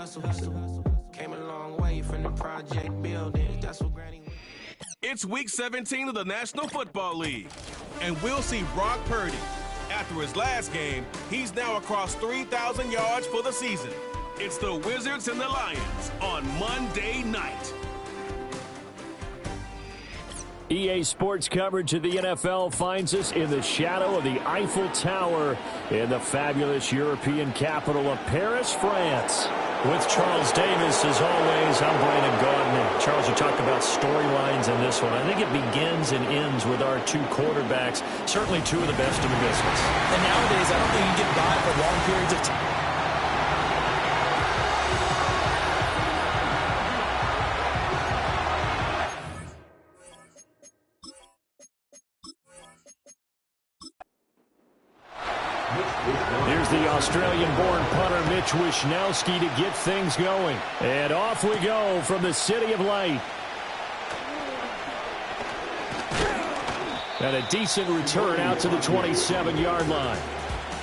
hustle. Came a long way from the project buildings. That's what Granny. It's week 17 of the National Football League, and we'll see Brock Purdy. After his last game, he's now across 3,000 yards for the season. It's the Wizards and the Lions on Monday night. EA Sports coverage of the NFL finds us in the shadow of the Eiffel Tower in the fabulous European capital of Paris, France. With Charles Davis, as always, I'm Brandon Gaudin. Charles, you talked about storylines in this one. I think it begins and ends with our two quarterbacks, certainly two of the best in the business. And nowadays, I don't think you can get by for long periods of time. Here's the Australian-born punter Mitch Wishnowsky to get things going. And off we go from the City of Light. And a decent return out to the 27-yard line.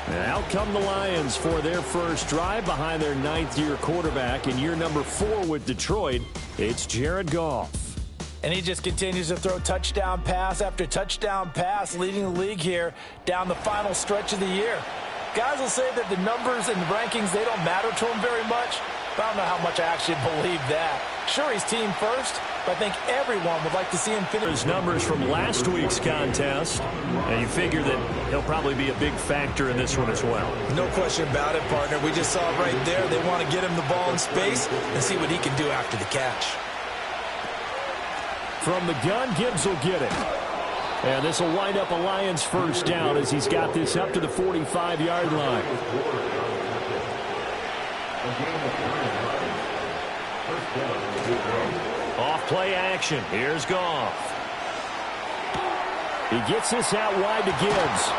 And out come the Lions for their first drive behind their ninth-year quarterback in year number 4 with Detroit. It's Jared Goff. And he just continues to throw touchdown pass after touchdown pass, leading the league here down the final stretch of the year. Guys will say that the numbers and the rankings, they don't matter to him very much. But I don't know how much I actually believe that. Sure, he's team first, but I think everyone would like to see him finish. His numbers from last week's contest, and you figure that he'll probably be a big factor in this one as well. No question about it, partner. We just saw it right there. They want to get him the ball in space and see what he can do after the catch. From the gun, Gibbs will get it. And this will wind up a Lions first down as he's got this up to the 45-yard line. Off play action. Here's Goff. He gets this out wide to Gibbs.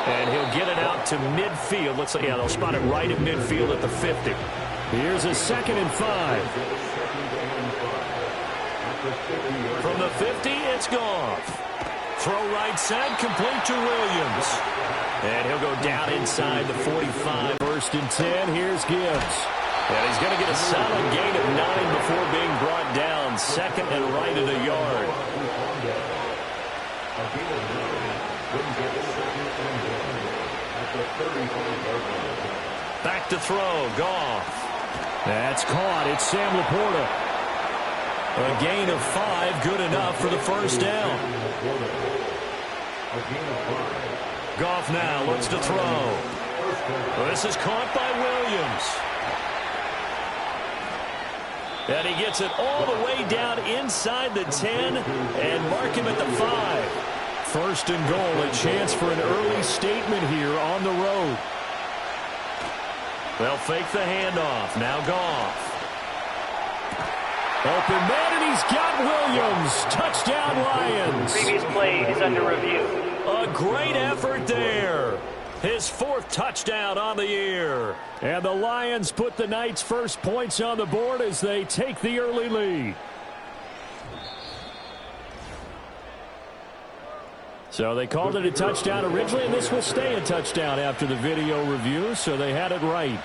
And he'll get it out to midfield. Looks like, yeah, they'll spot it right at midfield at the 50. Here's a 2nd and 5. From the 50, it's Goff. Throw right side, complete to Williams. And he'll go down inside the 45. 1st and 10, here's Gibbs. And he's going to get a solid gain of 9 before being brought down. 2nd and right at a yard. Back to throw, Goff. That's caught, it's Sam Laporta. A gain of 5, good enough for the first down. Goff now looks to throw. This is caught by Williams. And he gets it all the way down inside the 10 and mark him at the 5. 1st and goal, a chance for an early statement here on the road. They'll fake the handoff. Now Goff. Open man, and he's got Williams. Touchdown, Lions. Previous play is under review. A great effort there. His 4th touchdown on the year. And the Lions put the night's first points on the board as they take the early lead. So they called it a touchdown originally, and this will stay a touchdown after the video review, so they had it right.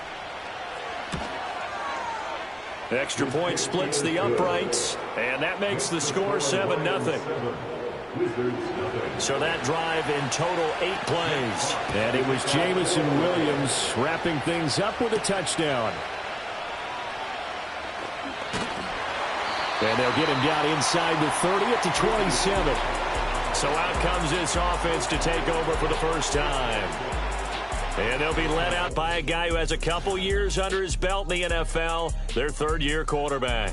Extra point splits the uprights, and that makes the score 7-0. So that drive in total 8 plays. And it was Jamison Williams wrapping things up with a touchdown. And they'll get him down inside the 30 at the 27. So out comes this offense to take over for the first time. And they'll be led out by a guy who has a couple years under his belt in the NFL, their 3rd-year quarterback.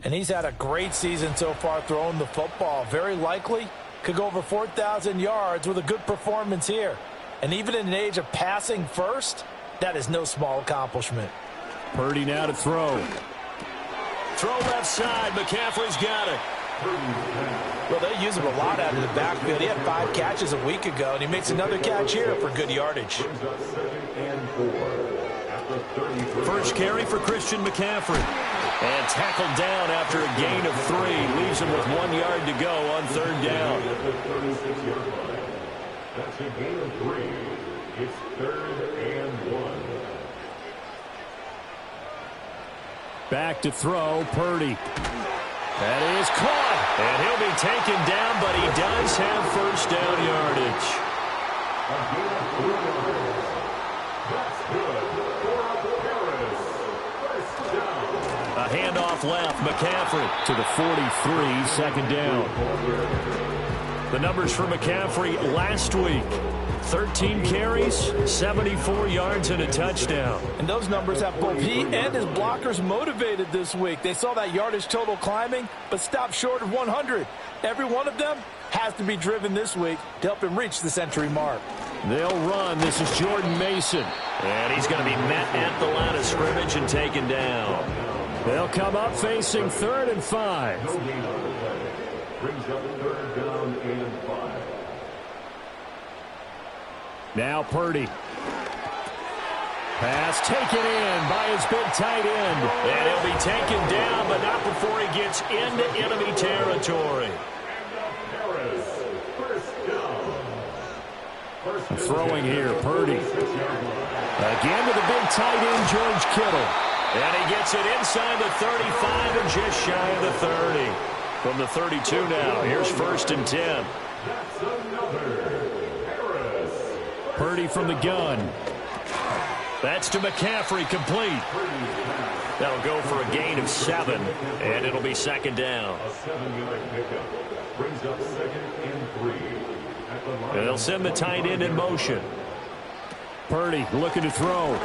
And he's had a great season so far throwing the football. Very likely could go over 4,000 yards with a good performance here. And even in an age of passing first, that is no small accomplishment. Purdy now to throw. Throw left side. McCaffrey's got it. Well, they use him a lot out of the backfield. He had 5 catches a week ago, and he makes another catch here for good yardage. First carry for Christian McCaffrey. And tackled down after a gain of 3. Leaves him with 1 yard to go on 3rd down. That's a gain of 3. It's 3rd and 1. Back to throw, Purdy. That is caught, and he'll be taken down, but he does have first down yardage. A handoff left, McCaffrey to the 43, second down. The numbers for McCaffrey last week: 13 carries, 74 yards, and a touchdown. And those numbers have both he and his blockers motivated this week. They saw that yardage total climbing, but stopped short of 100. Every one of them has to be driven this week to help him reach the century mark. They'll run. This is Jordan Mason. And he's going to be met at the line of scrimmage and taken down. They'll come up facing 3rd and 5. Brings up 3rd down and 5. Now Purdy. Pass taken in by his big tight end. And he'll be taken down, but not before he gets into enemy territory. Throwing here, Purdy. Again to the big tight end, George Kittle. And he gets it inside the 35 and just shy of the 30. From the 32 now, here's 1st and 10. Purdy from the gun. That's to McCaffrey, complete. That'll go for a gain of 7, and it'll be 2nd down. A 7-yard pickup brings up 2nd and 3. And they'll send the tight end in motion. Purdy looking to throw.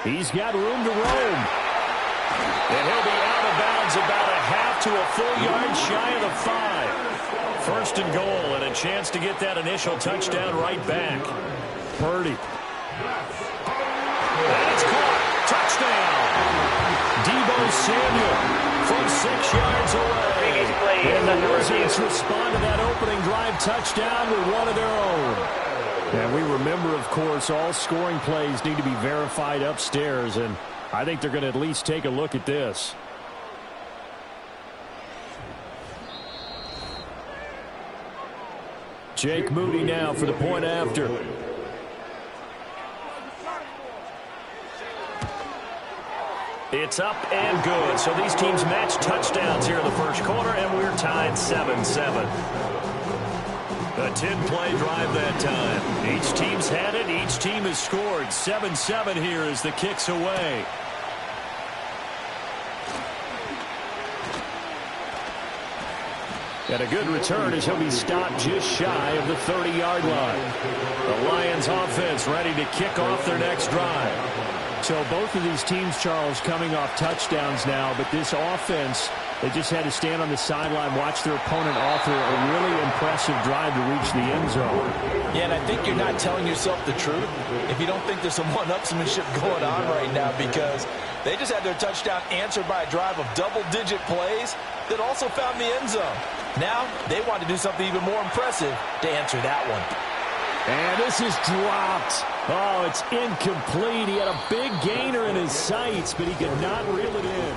He's got room to roam. And he'll be out of bounds about a half to a full yard shy of the 5. 1st and goal, and a chance to get that initial touchdown right back. Purdy. And it's caught. Touchdown. Deebo Samuel from 6 yards away. And the Wizards respond to that opening drive touchdown with one of their own. And we remember, of course, all scoring plays need to be verified upstairs, and I think they're going to at least take a look at this. Jake Moody now for the point after. It's up and good. So these teams match touchdowns here in the first quarter, and we're tied 7-7. A 10-play drive that time. Each team's had it. Each team has scored. 7-7 here as the kick's away. And a good return as he'll be stopped just shy of the 30-yard line. The Lions offense ready to kick off their next drive. So both of these teams, Charles, coming off touchdowns now, but this offense, they just had to stand on the sideline, watch their opponent author a really impressive drive to reach the end zone. Yeah, and I think you're not telling yourself the truth if you don't think there's some one-upsmanship going on right now, because they just had their touchdown answered by a drive of double-digit plays that also found the end zone. Now they want to do something even more impressive to answer that one. And this is dropped. Oh, it's incomplete. He had a big gainer in his sights, but he could not reel it in.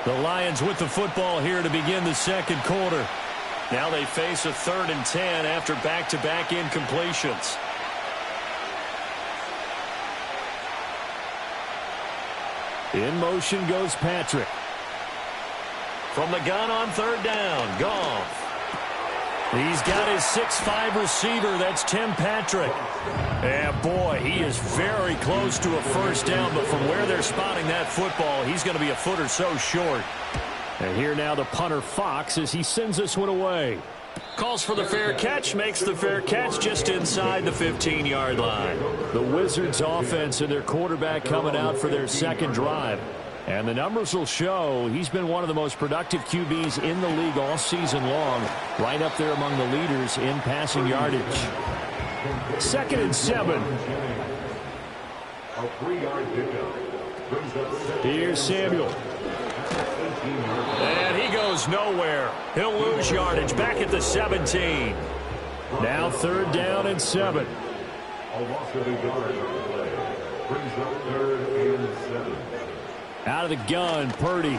The Lions with the football here to begin the second quarter. Now they face a 3rd and 10 after back-to-back incompletions. In motion goes Patrick. From the gun on 3rd down, Goff. He's got his 6'5" receiver. That's Tim Patrick. And, boy, he is very close to a first down, but from where they're spotting that football, he's going to be a foot or so short. And here now the punter, Fox, as he sends this one away. Calls for the fair catch, makes the fair catch just inside the 15-yard line. The Wizards offense and their quarterback coming out for their second drive. And the numbers will show he's been one of the most productive QBs in the league all season long, right up there among the leaders in passing yardage. 2nd and 7. A 3-yard pickup. Here's Samuel. And he goes nowhere. He'll lose yardage back at the 17. Now 3rd down and 7. A loss of a yard on the play. Brings up 3rd and 7. Out of the gun, Purdy.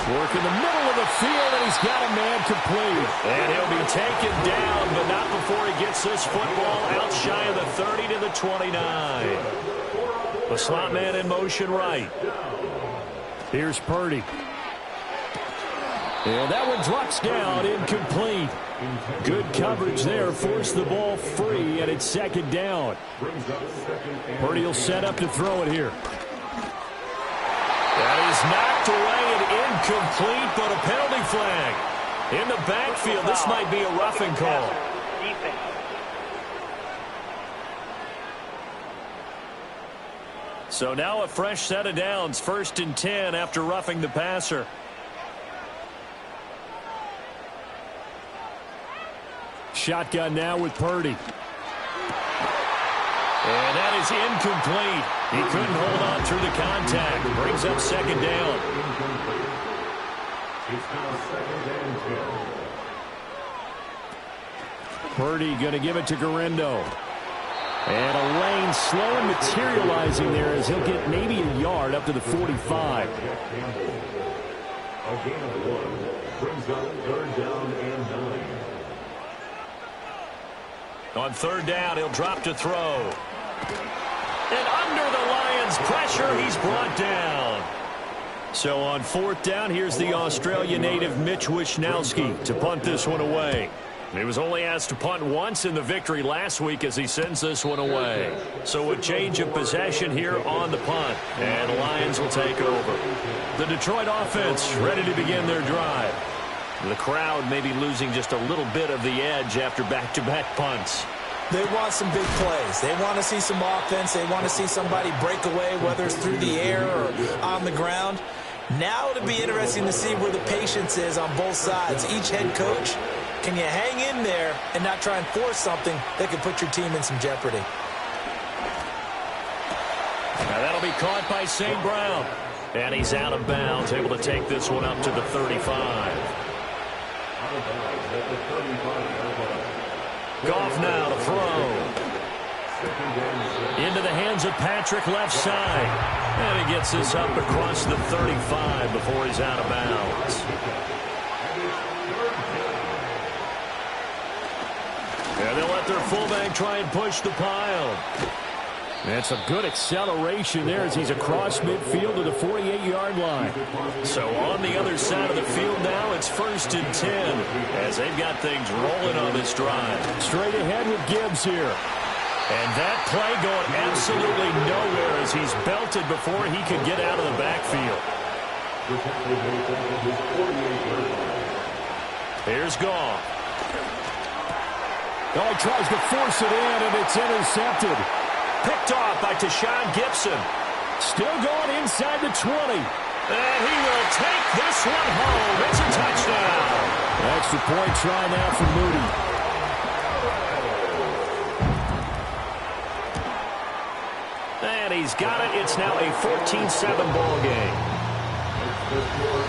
Work in the middle of the field, and he's got a man complete. And he'll be taken down, but not before he gets this football out shy of the 30 to the 29. The slot man in motion right. Here's Purdy. And that one drops down, incomplete. Good coverage there, forced the ball free, and it's second down. Purdy will set up to throw it here. That is knocked away and incomplete, but a penalty flag. In the backfield, this might be a roughing call. So now a fresh set of downs, 1st and 10 after roughing the passer. Shotgun now with Purdy. And that is incomplete. He couldn't hold on through the contact. Brings up second down. Purdy going to give it to Garindo. And a lane slow and materializing there as he'll get maybe a yard up to the 45. A gain of 1 brings up 3rd down and 9. On 3rd down, he'll drop to throw. And under the Lions' pressure, he's brought down. So on 4th down, here's the Australia native Mitch Wishnowsky to punt this one away. He was only asked to punt once in the victory last week as he sends this one away. So a change of possession here on the punt. And the Lions will take over. The Detroit offense ready to begin their drive. The crowd may be losing just a little bit of the edge after back-to-back punts. They want some big plays. They want to see some offense. They want to see somebody break away, whether it's through the air or on the ground. Now it'll be interesting to see where the patience is on both sides. Each head coach, can you hang in there and not try and force something that could put your team in some jeopardy? Now that'll be caught by St. Brown. And he's out of bounds, able to take this one up to the 35. Goff now to throw. Into the hands of Patrick left side. And he gets this up across the 35 before he's out of bounds. And they'll let their fullback try and push the pile. That's a good acceleration there as he's across midfield to the 48-yard line. So on the other side of the field now, it's 1st and 10 as they've got things rolling on this drive. Straight ahead with Gibbs here. And that play going absolutely nowhere as he's belted before he could get out of the backfield. Here's Goff. Oh, he tries to force it in, and it's intercepted. Picked off by Tashawn Gibson. Still going inside the 20. And he will take this one home. It's a touchdown. Extra point try now for Moody. And he's got it. It's now a 14-7 ball game.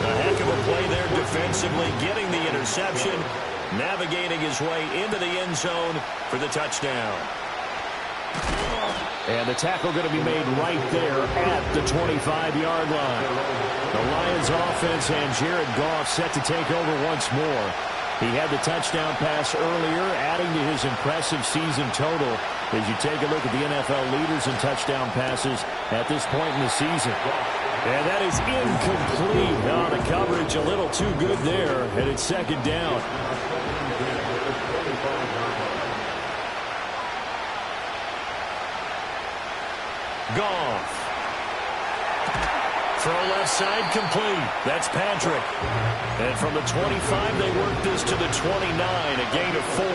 A heck of a play there defensively, getting the interception, navigating his way into the end zone for the touchdown. And the tackle going to be made right there at the 25-yard line. The Lions offense and Jared Goff set to take over once more. He had the touchdown pass earlier, adding to his impressive season total as you take a look at the NFL leaders in touchdown passes at this point in the season. And that is incomplete. Oh, the coverage a little too good there, and it's second down. Goff. Throw left side complete. That's Patrick. And from the 25, they work this to the 29, a gain of 4.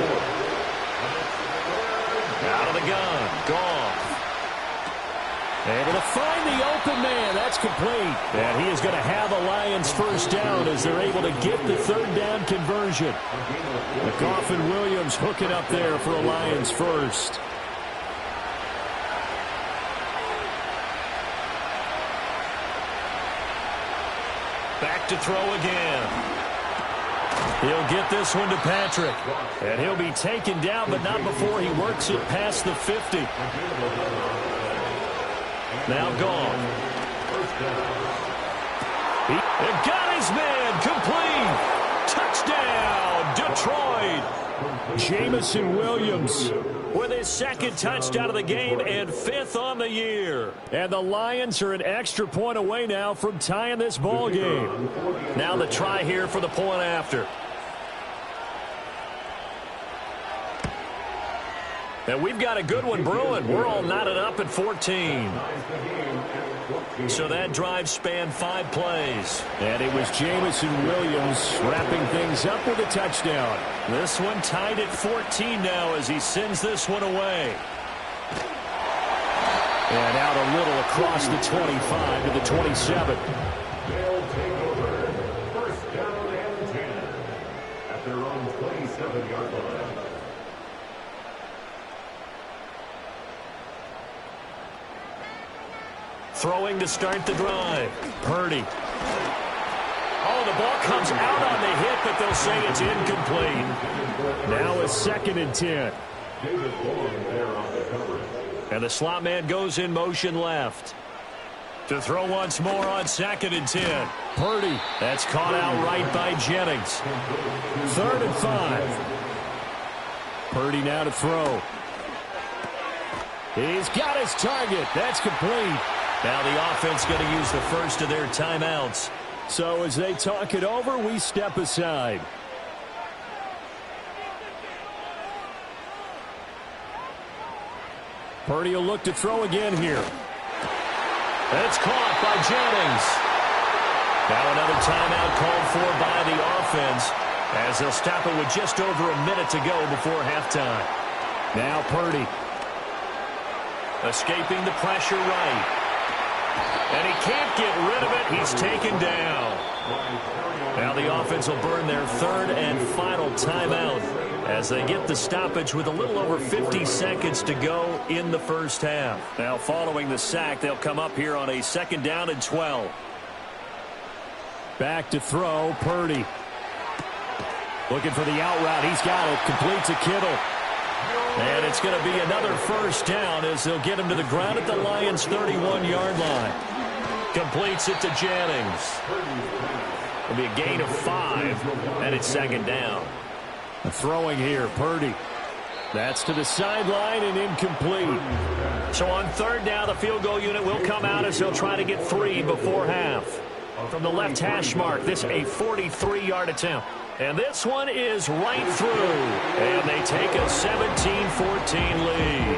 Out of the gun, Goff. Able to find the open man. That's complete. And he is going to have a Lions first down as they're able to get the 3rd down conversion. Goff and Williams hooking up there for a Lions first. Back to throw again. He'll get this one to Patrick. And he'll be taken down, but not before he works it past the 50. Now Goff. He got his man complete. Touchdown, Detroit. Jamison Williams with his second touchdown of the game and 5th on the year. And the Lions are an extra point away now from tying this ball game. Now the try here for the point after. And we've got a good one brewing. We're all knotted up at 14. So that drive spanned 5 plays. And it was Jamison Williams wrapping things up with a touchdown. This one tied at 14 now as he sends this one away. And out a little across the 25 to the 27. They'll take over. First down and 10 at their own 27-yard line. Throwing to start the drive. Purdy. Oh, the ball comes out on the hit, but they'll say it's incomplete. Now a 2nd and 10. David Bourne there on the coverage. And the slot man goes in motion left. To throw once more on 2nd and 10. Purdy. That's caught out right by Jennings. 3rd and 5. Purdy now to throw. He's got his target. That's complete. Now the offense going to use the first of their timeouts. So as they talk it over, we step aside. Purdy will look to throw again here. That's caught by Jennings. Now another timeout called for by the offense as they'll stop it with just over a minute to go before halftime. Now Purdy. Escaping the pressure right. And he can't get rid of it. He's taken down. Now the offense will burn their 3rd and final timeout as they get the stoppage with a little over 50 seconds to go in the first half. Now following the sack, they'll come up here on a 2nd down and 12. Back to throw, Purdy. Looking for the out route. He's got it. Complete to Kittle. And it's going to be another first down as they'll get him to the ground at the Lions' 31-yard line. Completes it to Jennings. It'll be a gain of 5, and it's 2nd down. Throwing here, Purdy. That's to the sideline and incomplete. So on 3rd down, the field goal unit will come out as they'll try to get 3 before half. From the left hash mark, this a 43-yard attempt. And this one is right through. And they take a 17-14 lead.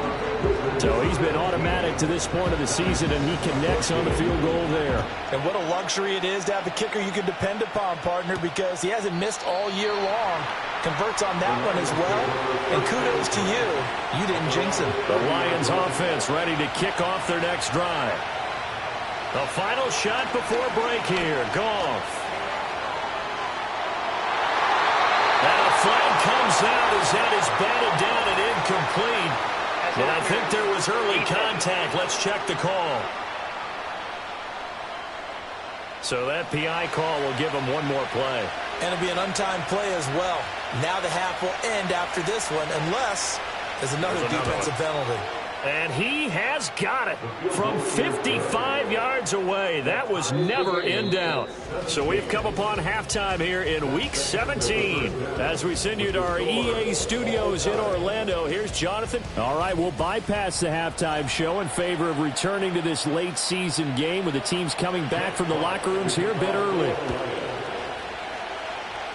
So he's been automatic to this point of the season, and he connects on the field goal there. And what a luxury it is to have a kicker you can depend upon, partner, because he hasn't missed all year long. Converts on that one as well. And kudos to you. You didn't jinx him. The Lions offense ready to kick off their next drive. The final shot before break here. Goff. And a flag comes out as that is batted down and incomplete. And I think there was early contact. Let's check the call. So that PI call will give him one more play. And it'll be an untimed play as well. Now the half will end after this one unless there's another defensive penalty. And he has got it from 55 yards away. That was never in doubt. So we've come upon halftime here in Week 17. As we send you to our EA studios in Orlando, here's Jonathan. All right, we'll bypass the halftime show in favor of returning to this late season game with the teams coming back from the locker rooms here a bit early.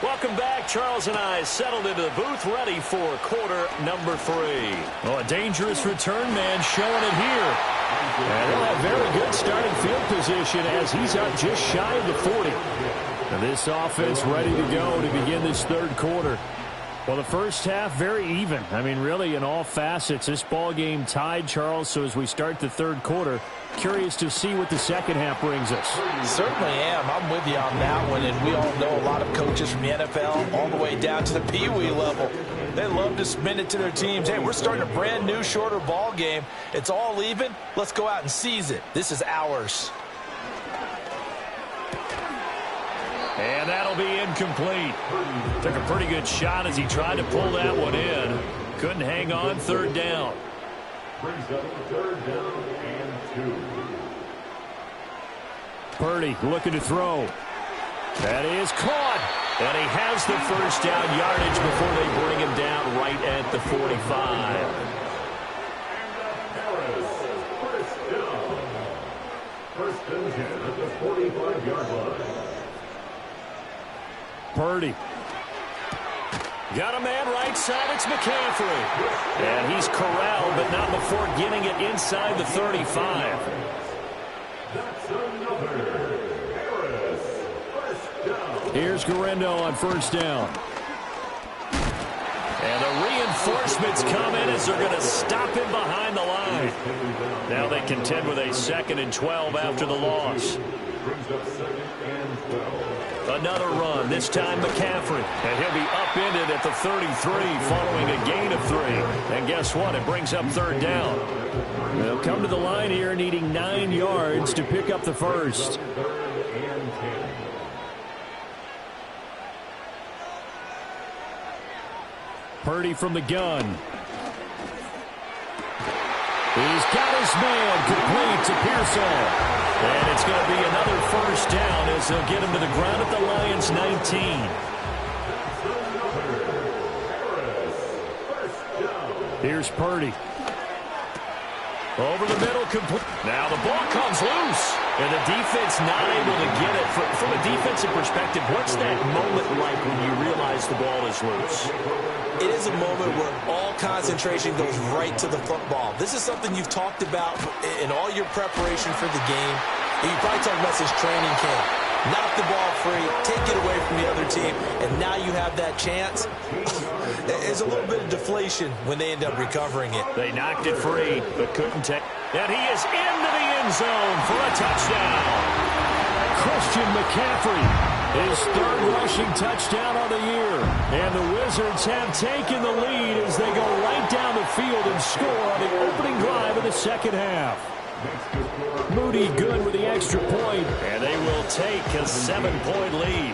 Welcome back. Charles and I settled into the booth ready for quarter number 3. Well, a dangerous return man showing it here. And they'll have very good starting field position as he's up just shy of the 40. And this offense ready to go to begin this 3rd quarter. Well, the first half, very even. I mean, really, in all facets, this ball game tied, Charles. So as we start the 3rd quarter, curious to see what the second half brings us. Certainly am. I'm with you on that one. And we all know a lot of coaches from the NFL all the way down to the Pee Wee level. They love to spin it to their teams. Hey, we're starting a brand new, shorter ball game. It's all even. Let's go out and seize it. This is ours. And that'll be incomplete. Took a pretty good shot as he tried to pull that one in. Couldn't hang on. 3rd down. Brings up 3rd down and 2. Purdy looking to throw. That is caught. And he has the first down yardage before they bring him down right at the 45. First and 10 at the 45-yard line. Purdy. Got a man right side. It's McCaffrey. And he's corralled, but not before getting it inside the 35. That's another. Harris, first down. Here's Guerrero on first down. And the reinforcements come in as they're going to stop him behind the line. Now they contend with a 2nd and 12 after the loss. Brings up 2nd and 12. Another run, this time McCaffrey. And he'll be upended at the 33 following a gain of 3. And guess what? It brings up 3rd down. They'll come to the line here needing 9 yards to pick up the first. 3rd and 10. Purdy from the gun. He's got his man complete to Pearsall. And it's going to be another first down as they'll get him to the ground at the Lions' 19. Here's Purdy. Over the middle, complete. Now the ball comes loose. And the defense not able to get it. From a defensive perspective, what's that moment like when you realize the ball is loose? It is a moment where all concentration goes right to the football. This is something you've talked about in all your preparation for the game. You probably talked about since training camp. Knock the ball free, take it away from the other team, and now you have that chance. There's a little bit of deflation when they end up recovering it. They knocked it free, but couldn't take. And he is into the end zone for a touchdown. Christian McCaffrey, his 3rd rushing touchdown of the year. And the Wizards have taken the lead as they go right down the field and score on the opening drive of the 2nd half. Moody good with the extra point, and they will take a 7-point lead.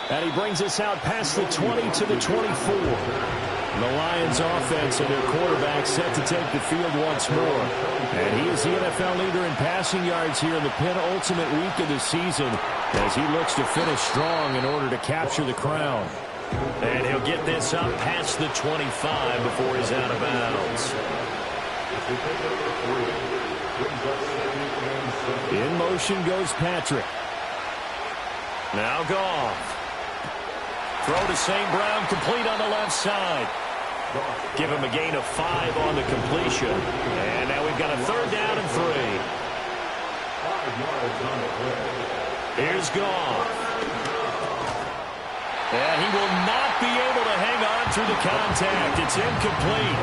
And he brings us out past the 20 to the 24. The Lions offense and their quarterback set to take the field once more. And he is the NFL leader in passing yards here in the penultimate week of the season as he looks to finish strong in order to capture the crown. And he'll get this up past the 25 before he's out of bounds. In motion goes Patrick. Now Goff. Throw to St. Brown, complete on the left side. Give him a gain of 5 on the completion. And now we've got a 3rd down and 3. 5 yards on the play. Here's Goff. And he will not be able to hang on through the contact. It's incomplete.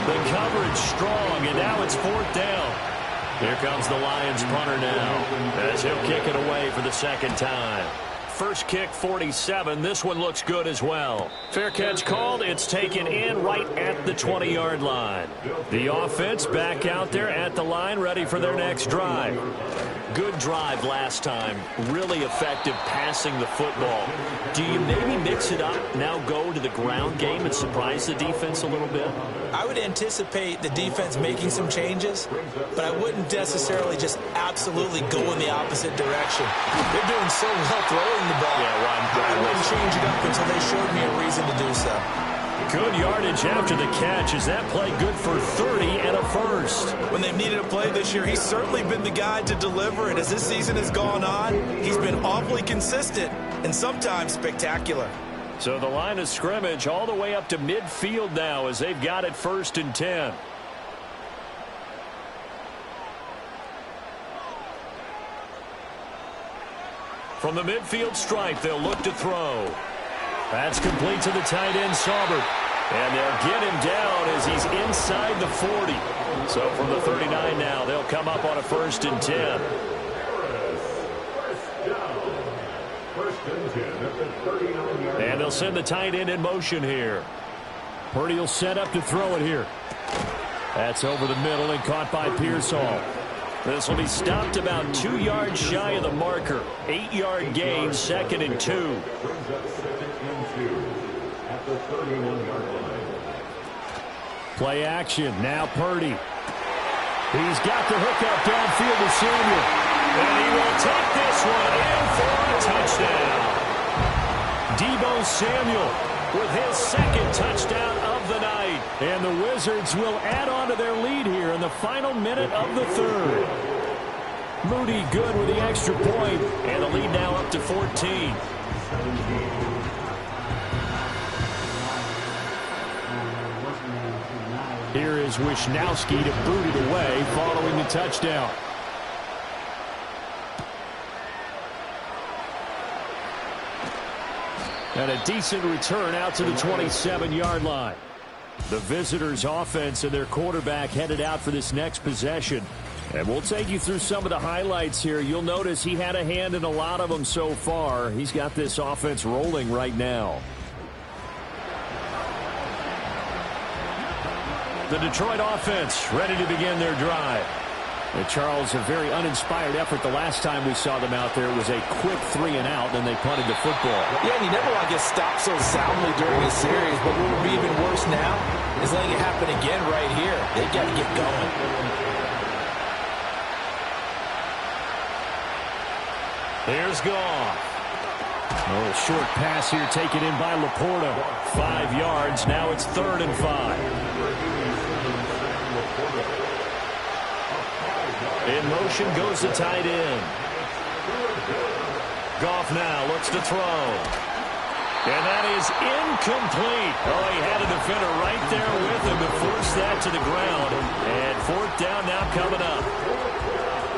The coverage strong, and now it's 4th down. Here comes the Lions punter now as he'll kick it away for the 2nd time. First kick, 47. This one looks good as well. Fair catch called. It's taken in right at the 20-yard line. The offense back out there at the line, ready for their next drive. Good drive last time. Really effective passing the football. Do you maybe mix it up, now go to the ground game and surprise the defense a little bit? I would anticipate the defense making some changes, but I wouldn't necessarily just absolutely go in the opposite direction. They're doing so well throwing the ball. I wouldn't change it up until they showed me a reason to do so. Good yardage after the catch. Is that play good for 30 and a first? When they've needed a play this year, he's certainly been the guy to deliver. And as this season has gone on, he's been awfully consistent and sometimes spectacular. So the line of scrimmage all the way up to midfield now as they've got it 1st and 10. From the midfield stripe, they'll look to throw. That's complete to the tight end, Saubert. And they'll get him down as he's inside the 40. So from the 39 now, they'll come up on a 1st and 10. And they'll send the tight end in motion here. Purdy will set up to throw it here. That's over the middle and caught by Pearsall. This will be stopped about 2 yards shy of the marker. 8-yard gain, 2nd and 2. At the 31-yard line. Play action. Now Purdy. He's got the hook up downfield to Samuel. And he will take this one in for a touchdown. Deebo Samuel with his second touchdown of the night. And the Wizards will add on to their lead here in the final minute of the third. Moody good with the extra point, and the lead now up to 14. Here is Wisnowski to boot it away following the touchdown. And a decent return out to the 27-yard line. The visitors' offense and their quarterback headed out for this next possession. And we'll take you through some of the highlights here. You'll notice he had a hand in a lot of them so far. He's got this offense rolling right now. The Detroit offense ready to begin their drive. And Charles, a very uninspired effort the last time we saw them out there. It was a quick 3-and-out, and they punted the football. Yeah, and you never want to get stopped so soundly during a series, but what would be even worse now is letting it happen again right here. They got to get going. There's Goff. Oh, a short pass here taken in by Laporta. 5 yards. Now it's 3rd and 5. In motion goes the tight end. Goff now looks to throw. And that is incomplete. Oh, he had a defender right there with him to force that to the ground. And 4th down now coming up.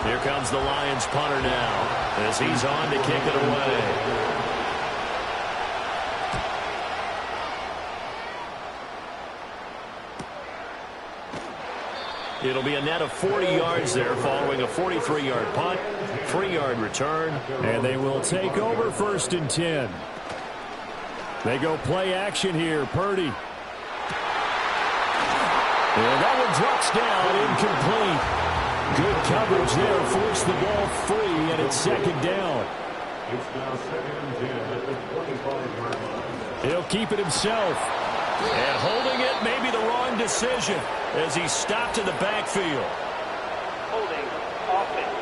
Here comes the Lions punter now as he's on to kick it away. It'll be a net of 40 yards there following a 43-yard punt, 3-yard return, and they will take over 1st and 10. They go play action here. Purdy. And that one drops down, incomplete. Good coverage there, forced the ball free, and it's 2nd down. It's now 2nd and 10 at the 25-yard line. He'll keep it himself. And holding it may be the wrong decision as he stopped in the backfield. Holding offense.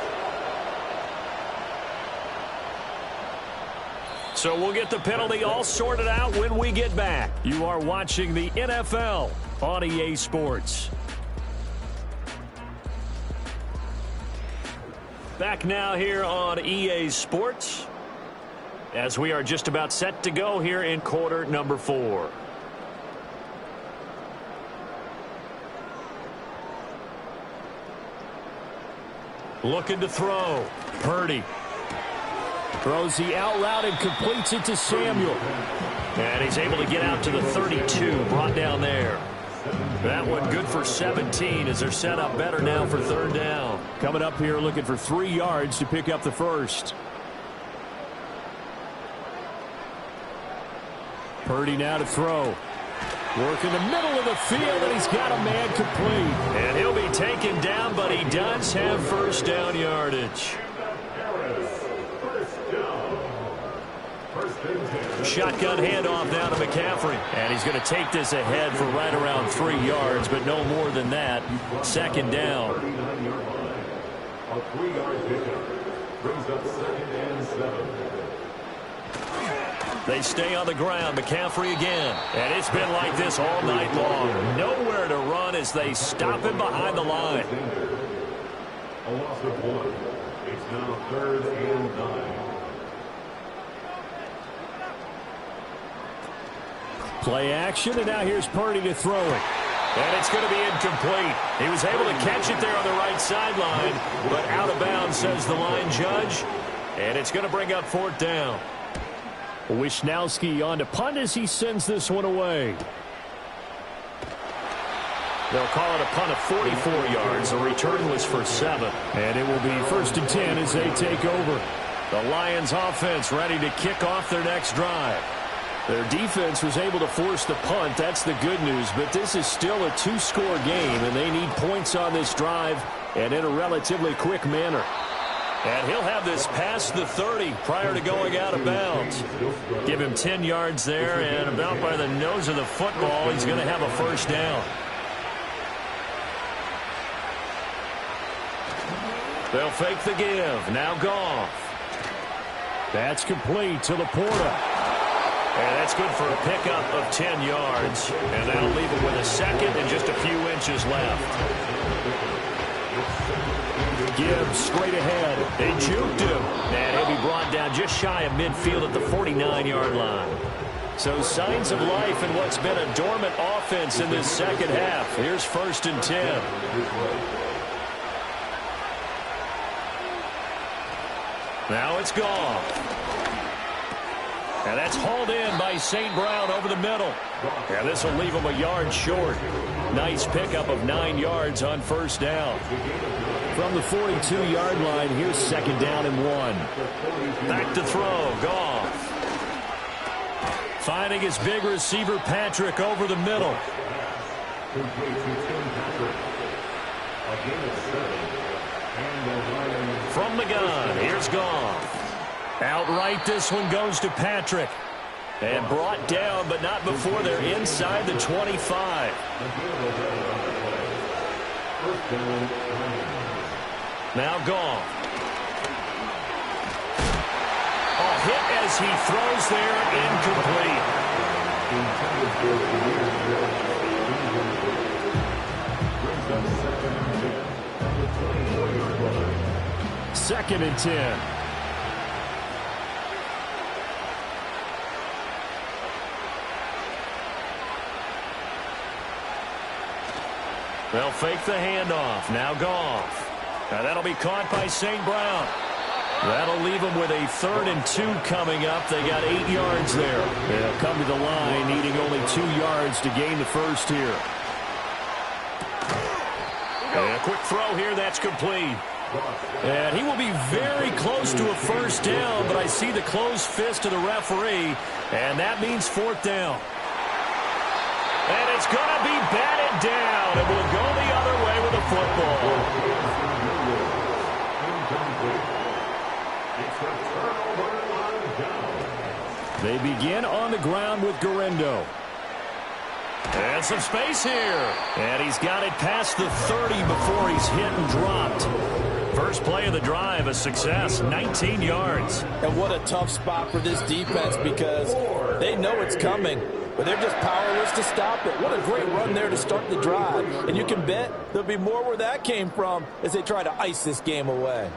So we'll get the penalty all sorted out when we get back. You are watching the NFL on EA Sports. Back now here on EA Sports as we are just about set to go here in quarter number 4. Looking to throw. Purdy. Throws the out route and completes it to Samuel. And he's able to get out to the 32. Brought down there. That one good for 17 as they're set up better now for 3rd down. Coming up here looking for 3 yards to pick up the first. Purdy now to throw. Work in the middle of the field, and he's got a man complete. And he'll be taken down, but he does have 1st down yardage. Shotgun handoff down to McCaffrey. And he's going to take this ahead for right around 3 yards, but no more than that. 2nd down. A 3-yard pickup brings up 2nd and 7. They stay on the ground. McCaffrey again. And it's been like this all night long. Nowhere to run as they stop him behind the line. A loss of 1. It's now 3rd and 9. Play action, and now here's Purdy to throw it. And it's going to be incomplete. He was able to catch it there on the right sideline, but out of bounds, says the line judge. And it's going to bring up 4th down. Wisnowski on to punt as he sends this one away. They'll call it a punt of 44 yards. The return was for 7. And it will be 1st and 10 as they take over. The Lions offense ready to kick off their next drive. Their defense was able to force the punt. That's the good news. But this is still a 2-score game, and they need points on this drive and in a relatively quick manner. And he'll have this past the 30 prior to going out of bounds. Give him 10 yards there, and about by the nose of the football, he's going to have a 1st down. They'll fake the give. Now Goff. That's complete to Laporta. And that's good for a pickup of 10 yards. And that'll leave him with a second and just a few inches left. Gibbs straight ahead. They juked him. And he'll be brought down just shy of midfield at the 49-yard line. So signs of life in what's been a dormant offense in this second half. Here's 1st and 10. Now it's Goff. And that's hauled in by St. Brown over the middle. And this will leave him a yard short. Nice pickup of 9 yards on 1st down. From the 42-yard line, here's 2nd down and 1. Back to throw, Goff. Finding his big receiver, Patrick, over the middle. From the gun, here's Goff. Outright, this one goes to Patrick. And brought down, but not before they're inside the 25. Now Goff. A hit as he throws there, incomplete. 2nd and 10. They'll fake the handoff. Now Goff. Now that'll be caught by St. Brown. That'll leave them with a 3rd and 2 coming up. They got 8 yards there. They'll come to the line needing only 2 yards to gain the first here. And a quick throw here. That's complete. And he will be very close to a 1st down, but I see the closed fist of the referee, and that means 4th down. And it's going to be batted down, and we'll go the other way with the football. They begin on the ground with Guerendo. And some space here. And he's got it past the 30 before he's hit and dropped. First play of the drive, a success, 19 yards. And what a tough spot for this defense because they know it's coming, but they're just powerless to stop it. What a great run there to start the drive. And you can bet there'll be more where that came from as they try to ice this game away.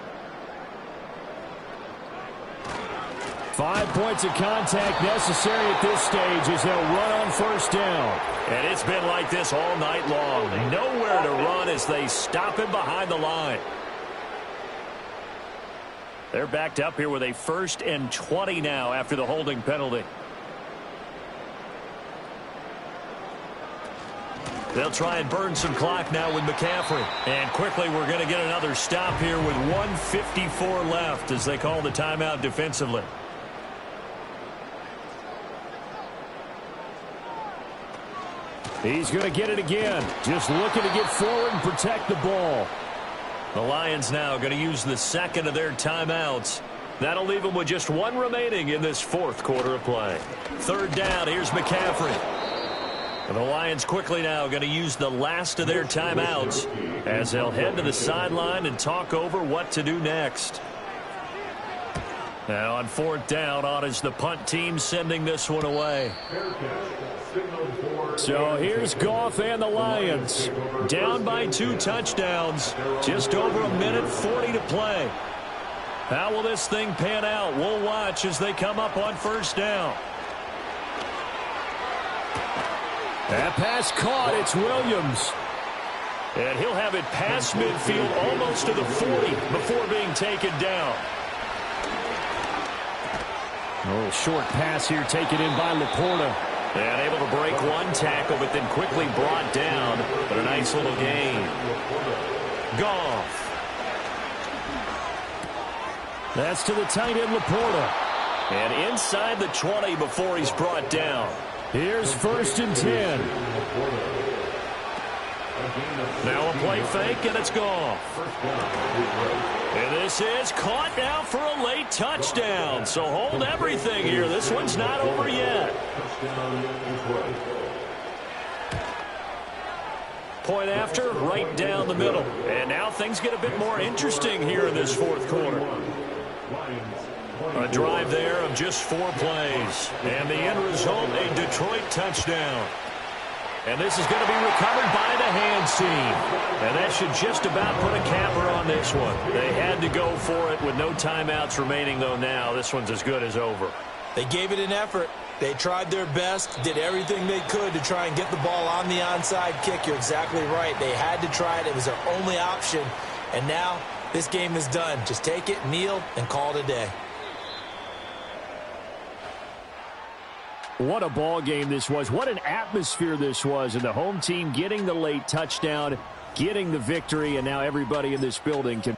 5 points of contact necessary at this stage as they'll run on 1st down. And it's been like this all night long. Nowhere to run as they stop him behind the line. They're backed up here with a 1st and 20 now after the holding penalty. They'll try and burn some clock now with McCaffrey. And quickly we're going to get another stop here with 1:54 left as they call the timeout defensively. He's going to get it again. Just looking to get forward and protect the ball. The Lions now going to use the 2nd of their timeouts. That'll leave them with just 1 remaining in this 4th quarter of play. 3rd down, here's McCaffrey. And the Lions quickly now going to use the last of their timeouts as they'll head to the sideline and talk over what to do next. Now on 4th down, on is the punt team sending this one away. So here's Goff and the Lions. Down by 2 touchdowns. Just over 1:40 to play. How will this thing pan out? We'll watch as they come up on 1st down. That pass caught. It's Williams. And he'll have it past midfield almost to the 40 before being taken down. A little short pass here taken in by Laporta. And able to break 1 tackle, but then quickly brought down. But a nice little gain. Goff. That's to the tight end, Laporta. And inside the 20 before he's brought down. Here's 1st and 10. Now a play fake, and it's Goff. And this is caught now for a late touchdown. So hold everything here. This one's not over yet. Point after, right down the middle. And now things get a bit more interesting here in this fourth quarter. A drive there of just 4 plays. And the end result, a Detroit touchdown. And this is going to be recovered by the hands team. And that should just about put a capper on this one. They had to go for it with no timeouts remaining, though now. This one's as good as over. They gave it an effort. They tried their best, did everything they could to try and get the ball on the onside kick. You're exactly right. They had to try it. It was their only option. And now this game is done. Just take it, kneel, and call it a day. What a ball game this was. What an atmosphere this was. And the home team getting the late touchdown, getting the victory, and now everybody in this building can